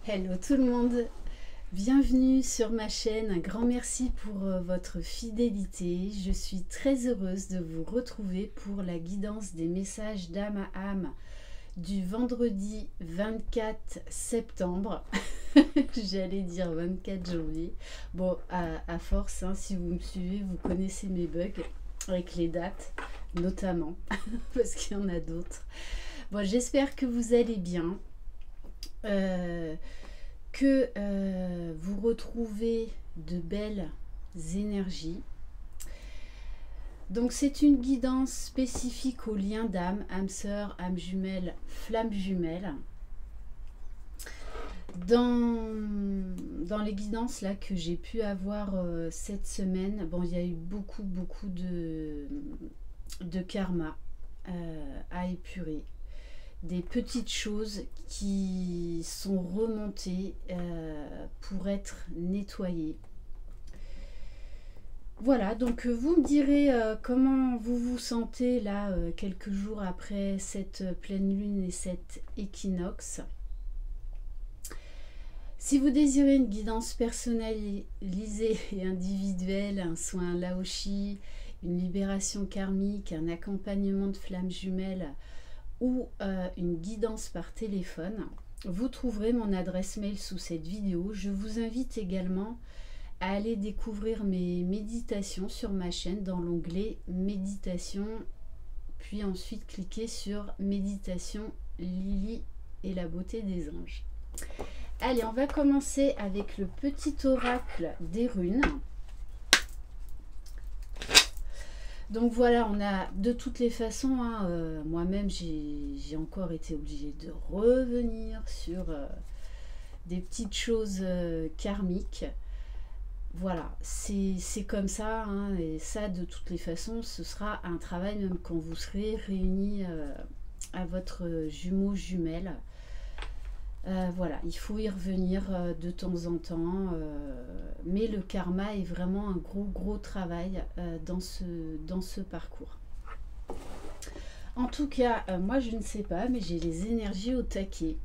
Hello tout le monde, bienvenue sur ma chaîne, un grand merci pour votre fidélité. Je suis très heureuse de vous retrouver pour la guidance des messages d'âme à âme du vendredi 24 septembre. J'allais dire 24 janvier. Bon, à force, hein, si vous me suivez, vous connaissez mes bugs avec les dates, notamment, parce qu'il y en a d'autres. Bon, j'espère que vous allez bien. Vous retrouvez de belles énergies. Donc c'est une guidance spécifique aux liens d'âme, âme sœur, âme jumelle, flamme jumelle. Dans les guidances là que j'ai pu avoir cette semaine, bon, il y a eu beaucoup de karma à épurer. Des petites choses qui sont remontées pour être nettoyées. Voilà, donc vous me direz comment vous vous sentez là quelques jours après cette pleine lune et cet équinoxe. Si vous désirez une guidance personnalisée et individuelle, un soin Laoshi, une libération karmique, un accompagnement de flammes jumelles, ou une guidance par téléphone, vous trouverez mon adresse mail sous cette vidéo. Je vous invite également à aller découvrir mes méditations sur ma chaîne dans l'onglet méditation, puis ensuite cliquer sur méditation Lily et la beauté des anges. Allez, on va commencer avec le petit oracle des runes. Donc voilà, on a de toutes les façons, hein, moi-même j'ai encore été obligée de revenir sur des petites choses karmiques. Voilà, c'est comme ça, hein, et ça de toutes les façons, ce sera un travail même quand vous serez réunis à votre jumeau jumelle. Voilà, il faut y revenir de temps en temps, mais le karma est vraiment un gros travail dans ce parcours. En tout cas, moi je ne sais pas, mais j'ai les énergies au taquet.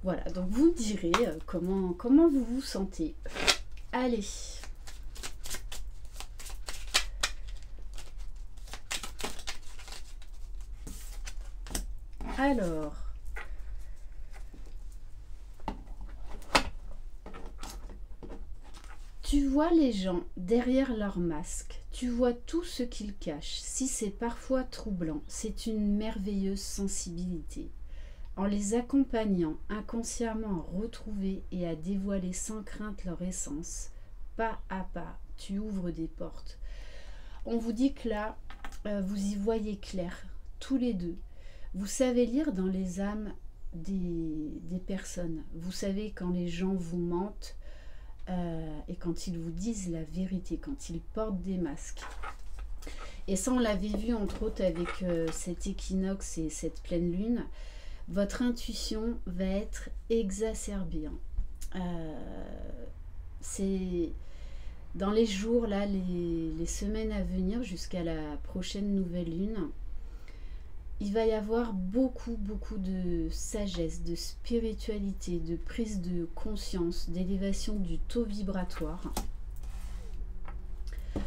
Voilà, donc vous me direz comment vous vous sentez. Allez. Alors. Tu vois les gens derrière leur masque, tu vois tout ce qu'ils cachent. Si c'est parfois troublant, c'est une merveilleuse sensibilité. En les accompagnant inconsciemment à retrouver et à dévoiler sans crainte leur essence, pas à pas, tu ouvres des portes. On vous dit que là, vous y voyez clair, tous les deux. Vous savez lire dans les âmes des personnes. Vous savez quand les gens vous mentent, et quand ils vous disent la vérité, quand ils portent des masques. Et ça, on l'avait vu entre autres avec cet équinoxe et cette pleine lune, votre intuition va être exacerbée. C'est dans les jours, là, les semaines à venir, jusqu'à la prochaine nouvelle lune, il va y avoir beaucoup de sagesse, de spiritualité, de prise de conscience, d'élévation du taux vibratoire.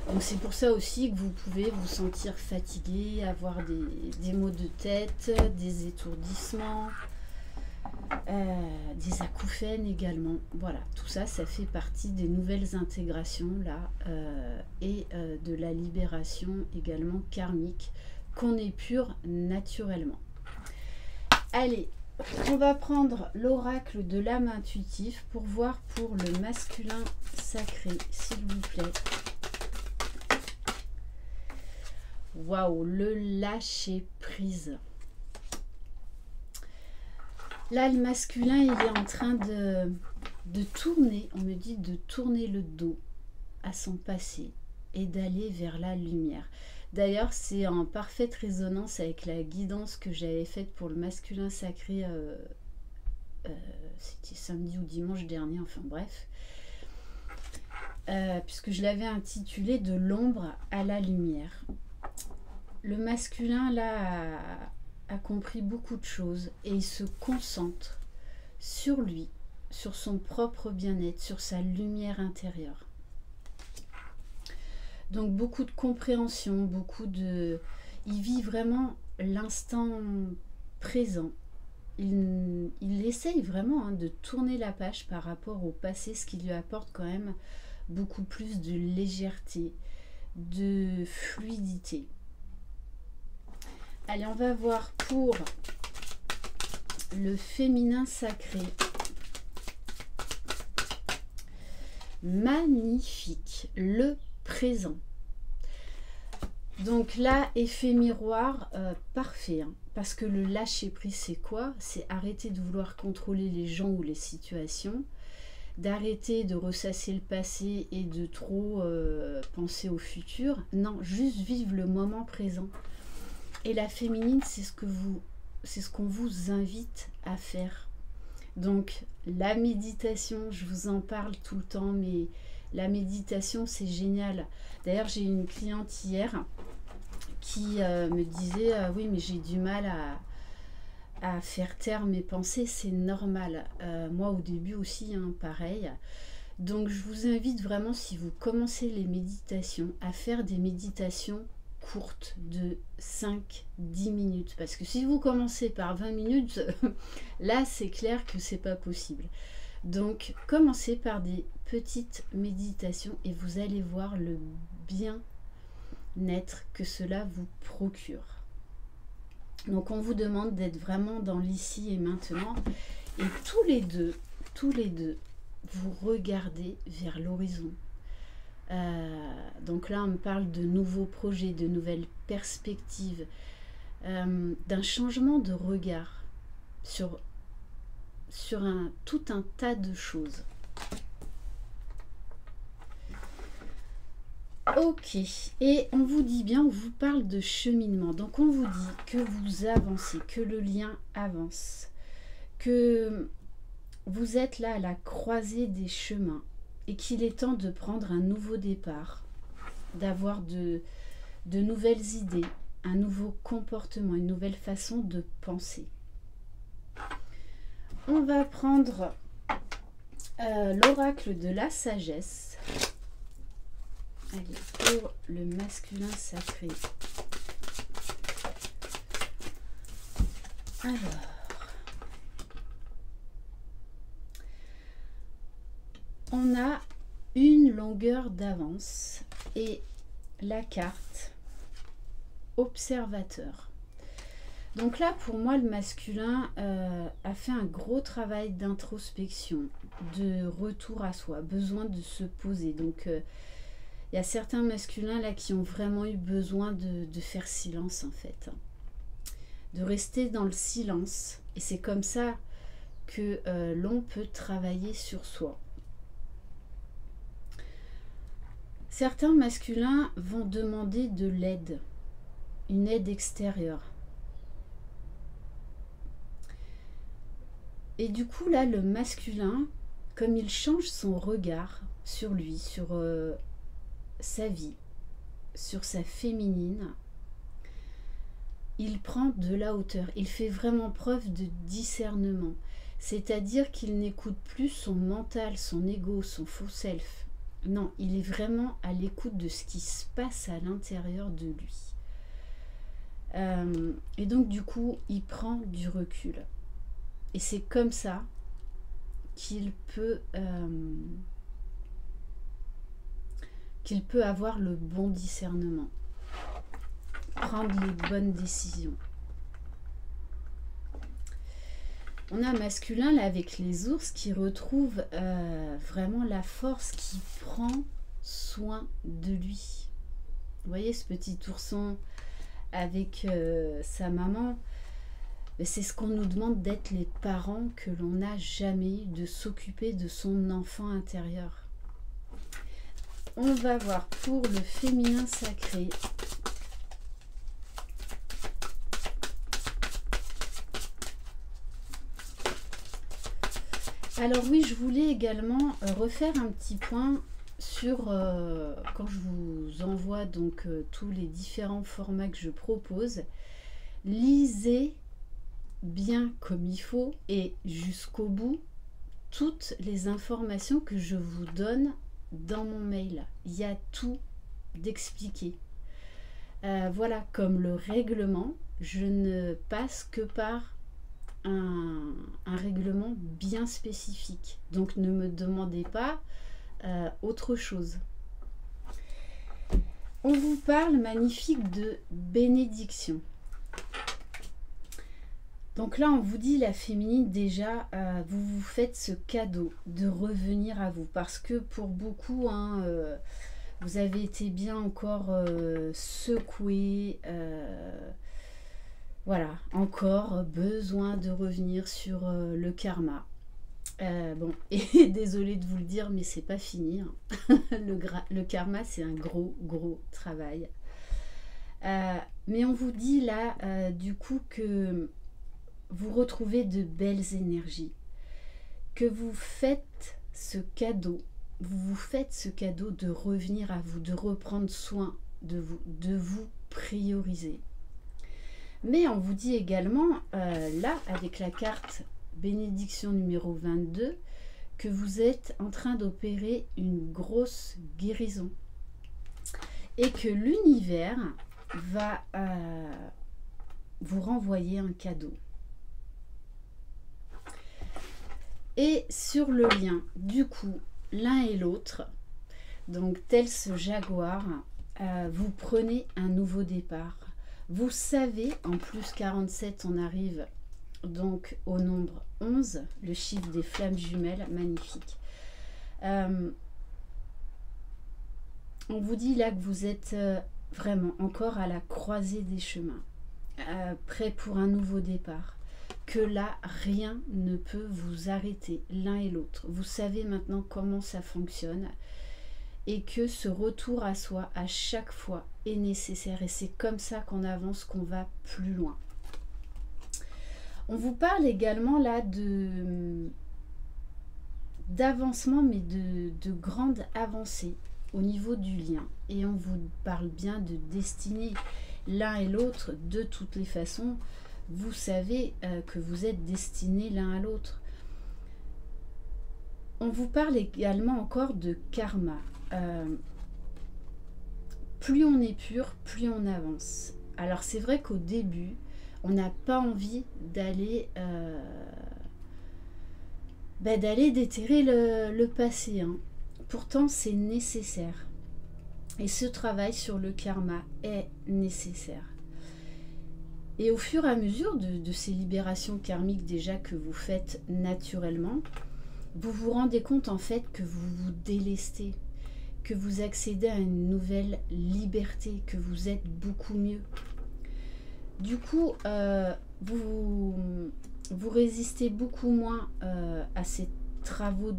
Donc c'est pour ça aussi que vous pouvez vous sentir fatigué, avoir des maux de tête, des étourdissements, des acouphènes également. Voilà, tout ça, ça fait partie des nouvelles intégrations là et de la libération également karmique qu'on épure naturellement. Allez, on va prendre l'oracle de l'âme intuitive pour voir pour le masculin sacré, s'il vous plaît. Waouh, le lâcher prise. Là, le masculin, il est en train de tourner, on me dit de tourner le dos à son passé et d'aller vers la lumière. D'ailleurs, c'est en parfaite résonance avec la guidance que j'avais faite pour le masculin sacré, c'était samedi ou dimanche dernier, enfin bref, puisque je l'avais intitulé de l'ombre à la lumière. Le masculin, là, a compris beaucoup de choses et il se concentre sur lui, sur son propre bien-être, sur sa lumière intérieure. Donc beaucoup de compréhension, beaucoup de... Il vit vraiment l'instant présent. Il essaye vraiment de tourner la page par rapport au passé, ce qui lui apporte quand même beaucoup plus de légèreté, de fluidité. Allez, on va voir pour le féminin sacré. Magnifique, le présent. Donc là, effet miroir, parfait. Hein, parce que le lâcher prise, c'est quoi? C'est arrêter de vouloir contrôler les gens ou les situations, d'arrêter de ressasser le passé et de trop penser au futur. Non, juste vivre le moment présent. Et la féminine, c'est ce qu'on vous invite à faire. Donc la méditation, je vous en parle tout le temps, mais la méditation, c'est génial. D'ailleurs, j'ai une cliente hier qui me disait oui, mais j'ai du mal à faire taire mes pensées, c'est normal. Moi, au début aussi, hein, pareil. Donc, je vous invite vraiment, si vous commencez les méditations, à faire des méditations courtes de 5-10 minutes. Parce que si vous commencez par 20 minutes, là, c'est clair que c'est pas possible. Donc, commencez par des petites méditations et vous allez voir le bien-être que cela vous procure. Donc, on vous demande d'être vraiment dans l'ici et maintenant. Et tous les deux, vous regardez vers l'horizon. Donc là, on me parle de nouveaux projets, de nouvelles perspectives, d'un changement de regard sur tout un tas de choses. Ok, et on vous dit bien, on vous parle de cheminement. Donc on vous dit que vous avancez, que le lien avance, que vous êtes là à la croisée des chemins et qu'il est temps de prendre un nouveau départ, d'avoir de nouvelles idées, un nouveau comportement, une nouvelle façon de penser. On va prendre l'oracle de la sagesse. Allez, pour le masculin sacré. Alors, on a une longueur d'avance et la carte observateur. Donc là, pour moi, le masculin a fait un gros travail d'introspection, de retour à soi, besoin de se poser. Donc, il y a certains masculins là qui ont vraiment eu besoin de faire silence en fait. De rester dans le silence. Et c'est comme ça que l'on peut travailler sur soi. Certains masculins vont demander de l'aide, une aide extérieure. Et du coup là, le masculin, comme il change son regard sur lui, sur sa vie, sur sa féminine, il prend de la hauteur, il fait vraiment preuve de discernement, c'est-à-dire qu'il n'écoute plus son mental, son ego, son faux self. Non, il est vraiment à l'écoute de ce qui se passe à l'intérieur de lui. Et donc du coup, il prend du recul. Et c'est comme ça qu'il peut avoir le bon discernement, prendre les bonnes décisions. On a un masculin là avec les ours qui retrouve vraiment la force, qui prend soin de lui. Vous voyez ce petit ourson avec sa maman, c'est ce qu'on nous demande d'être les parents que l'on n'a jamais eu, de s'occuper de son enfant intérieur. On va voir pour le féminin sacré. Alors oui, je voulais également refaire un petit point sur, quand je vous envoie donc tous les différents formats que je propose, lisez bien comme il faut et jusqu'au bout toutes les informations que je vous donne dans mon mail. Il y a tout d'expliqué. Voilà, comme le règlement, je ne passe que par un règlement bien spécifique. Donc ne me demandez pas autre chose. On vous parle magnifique de bénédiction. Donc là, on vous dit, la féminine, déjà, vous vous faites ce cadeau de revenir à vous. Parce que pour beaucoup, hein, vous avez été bien encore secoué. Voilà, encore besoin de revenir sur le karma. Bon, et désolée de vous le dire, mais c'est pas fini. Hein. Le karma, c'est un gros travail. Mais on vous dit là, du coup, que vous retrouvez de belles énergies, que vous faites ce cadeau, vous faites ce cadeau de revenir à vous, de reprendre soin de vous prioriser. Mais on vous dit également, là, avec la carte bénédiction numéro 22, que vous êtes en train d'opérer une grosse guérison. Et que l'univers va vous renvoyer un cadeau. Et sur le lien, du coup, l'un et l'autre, donc tel ce jaguar, vous prenez un nouveau départ. Vous savez, en plus 47, on arrive donc au nombre 11, le chiffre des flammes jumelles, magnifique. On vous dit là que vous êtes vraiment encore à la croisée des chemins, prêt pour un nouveau départ, que là, rien ne peut vous arrêter, l'un et l'autre. Vous savez maintenant comment ça fonctionne et que ce retour à soi, à chaque fois, est nécessaire. Et c'est comme ça qu'on avance, qu'on va plus loin. On vous parle également là d'avancement, mais de grande avancée au niveau du lien. Et on vous parle bien de destinée. L'un et l'autre, de toutes les façons, vous savez que vous êtes destinés l'un à l'autre. On vous parle également encore de karma. Plus on est pur, plus on avance. Alors c'est vrai qu'au début, on n'a pas envie d'aller déterrer le passé. Hein. Pourtant, c'est nécessaire. Et ce travail sur le karma est nécessaire. Et au fur et à mesure de ces libérations karmiques déjà que vous faites naturellement, vous vous rendez compte en fait que vous vous délestez, que vous accédez à une nouvelle liberté, que vous êtes beaucoup mieux. Du coup, vous résistez beaucoup moins à ces travaux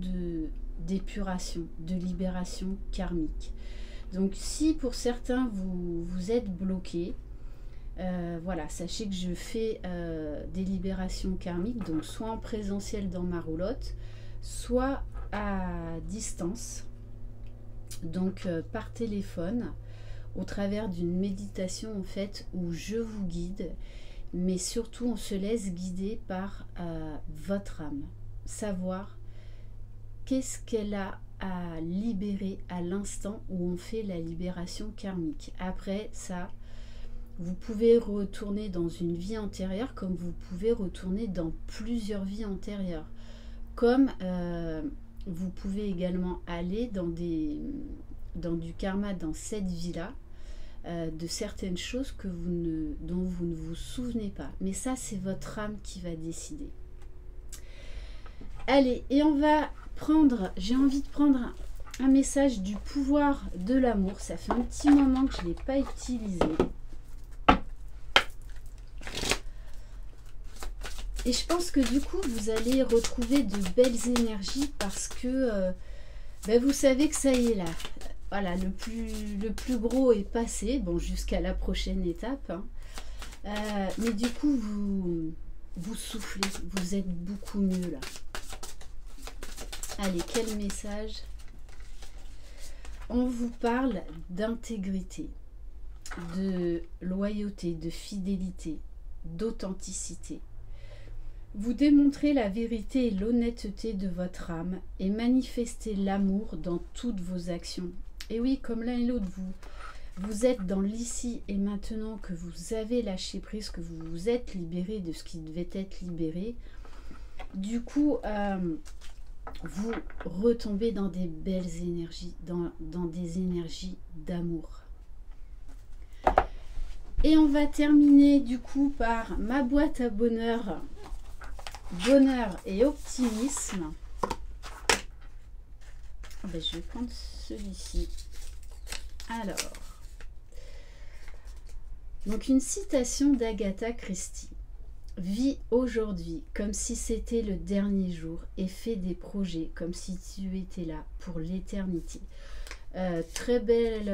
d'épuration, de libération karmique. Donc si pour certains vous êtes bloqué, voilà, sachez que je fais des libérations karmiques, donc soit en présentiel dans ma roulotte, soit à distance, donc par téléphone, au travers d'une méditation en fait où je vous guide, mais surtout on se laisse guider par votre âme, savoir qu'est-ce qu'elle a à libérer à l'instant où on fait la libération karmique. Après ça, vous pouvez retourner dans une vie antérieure comme vous pouvez retourner dans plusieurs vies antérieures. Comme vous pouvez également aller dans du karma dans cette vie-là, de certaines choses dont vous ne vous souvenez pas. Mais ça, c'est votre âme qui va décider. Allez, et on va prendre, j'ai envie de prendre un message du pouvoir de l'amour. Ça fait un petit moment que je ne l'ai pas utilisé. Et je pense que du coup, vous allez retrouver de belles énergies parce que vous savez que ça y est là. Voilà, le plus gros est passé, bon, jusqu'à la prochaine étape. Hein. Mais du coup, vous soufflez, vous êtes beaucoup mieux là. Allez, quel message? On vous parle d'intégrité, de loyauté, de fidélité, d'authenticité. Vous démontrez la vérité et l'honnêteté de votre âme et manifestez l'amour dans toutes vos actions. Et oui, comme l'un et l'autre, vous êtes dans l'ici et maintenant, que vous avez lâché prise, que vous vous êtes libéré de ce qui devait être libéré. Du coup, vous retombez dans des belles énergies, dans des énergies d'amour. Et on va terminer du coup par ma boîte à bonheur, bonheur et optimisme. Ben, je vais prendre celui-ci. Alors, donc une citation d'Agatha Christie. Vis aujourd'hui comme si c'était le dernier jour et fais des projets comme si tu étais là pour l'éternité. Très belle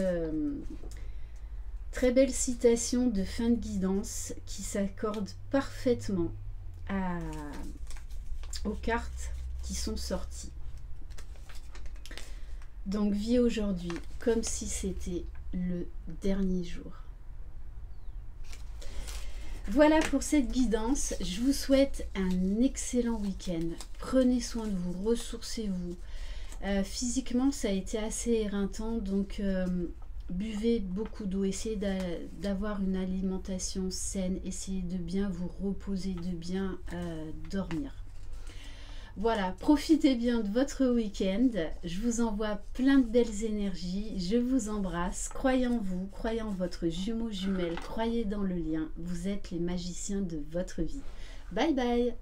citation de fin de guidance qui s'accorde parfaitement aux cartes qui sont sorties. Donc vis aujourd'hui comme si c'était le dernier jour. Voilà pour cette guidance. Je vous souhaite un excellent week-end. Prenez soin de vous, ressourcez-vous. Physiquement, ça a été assez éreintant, donc buvez beaucoup d'eau. Essayez d'avoir une alimentation saine. Essayez de bien vous reposer, de bien dormir. Voilà, profitez bien de votre week-end. Je vous envoie plein de belles énergies. Je vous embrasse. Croyez en vous, croyez en votre jumeau jumelle, croyez dans le lien. Vous êtes les magiciens de votre vie. Bye bye.